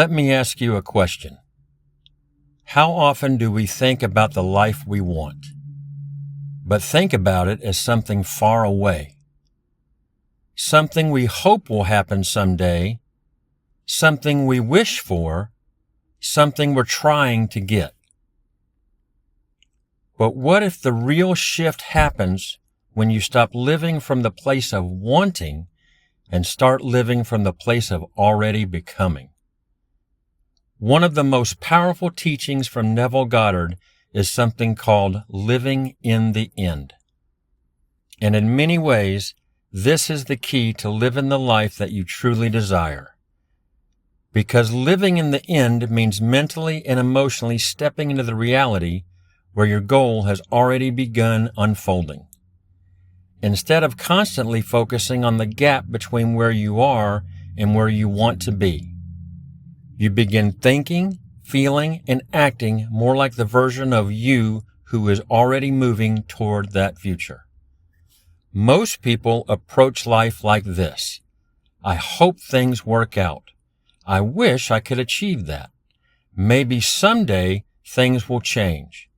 Let me ask you a question. How often do we think about the life we want, but think about it as something far away? Something we hope will happen someday, something we wish for, something we're trying to get. But what if the real shift happens when you stop living from the place of wanting and start living from the place of already becoming? One of the most powerful teachings from Neville Goddard is something called living in the end. And in many ways, this is the key to living the life that you truly desire. Because living in the end means mentally and emotionally stepping into the reality where your goal has already begun unfolding. Instead of constantly focusing on the gap between where you are and where you want to be, you begin thinking, feeling, and acting more like the version of you who is already moving toward that future. Most people approach life like this. I hope things work out. I wish I could achieve that. Maybe someday things will change.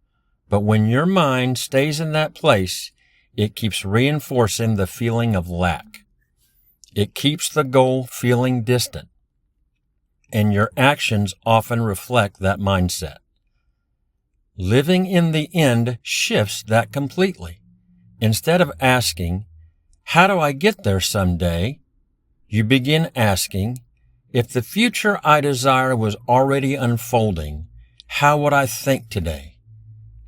But when your mind stays in that place, it keeps reinforcing the feeling of lack. It keeps the goal feeling distant. And your actions often reflect that mindset. Living in the end shifts that completely. Instead of asking, how do I get there someday? You begin asking, if the future I desire was already unfolding, how would I think today?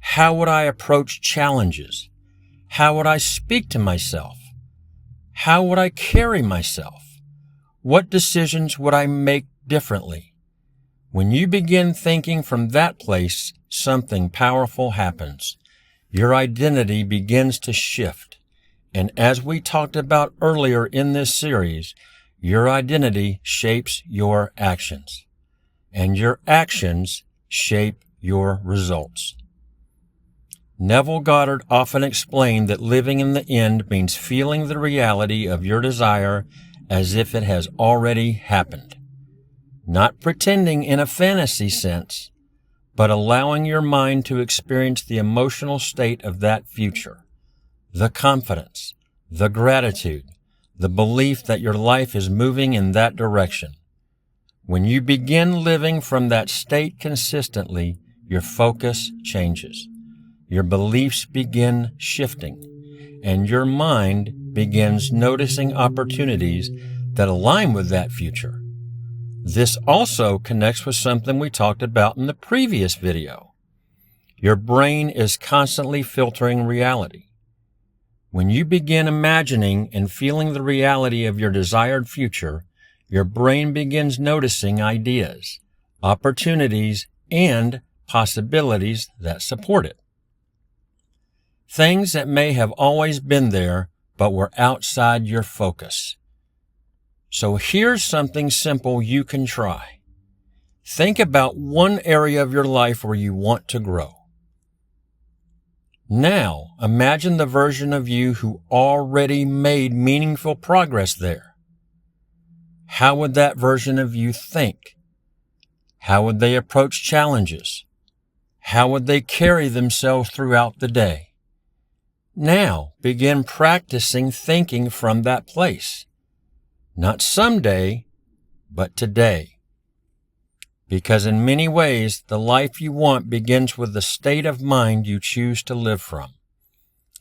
How would I approach challenges? How would I speak to myself? How would I carry myself? What decisions would I make differently? When you begin thinking from that place, something powerful happens. Your identity begins to shift. And as we talked about earlier in this series, your identity shapes your actions. And your actions shape your results. Neville Goddard often explained that living in the end means feeling the reality of your desire as if it has already happened. Not pretending in a fantasy sense, but allowing your mind to experience the emotional state of that future, the confidence, the gratitude, the belief that your life is moving in that direction. When you begin living from that state consistently, your focus changes. Your beliefs begin shifting, and your mind begins noticing opportunities that align with that future. This also connects with something we talked about in the previous video. Your brain is constantly filtering reality. When you begin imagining and feeling the reality of your desired future, your brain begins noticing ideas, opportunities, and possibilities that support it. Things that may have always been there, but were outside your focus. So here's something simple you can try. Think about one area of your life where you want to grow. Now, imagine the version of you who already made meaningful progress there. How would that version of you think? How would they approach challenges? How would they carry themselves throughout the day? Now, begin practicing thinking from that place. Not someday, but today. Because in many ways, the life you want begins with the state of mind you choose to live from.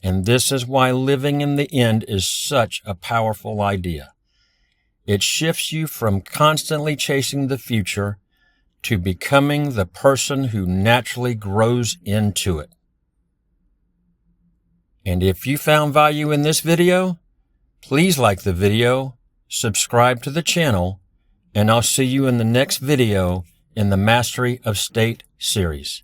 And this is why living in the end is such a powerful idea. It shifts you from constantly chasing the future to becoming the person who naturally grows into it. And if you found value in this video, please like the video, subscribe to the channel, and I'll see you in the next video in the Mastery of State series.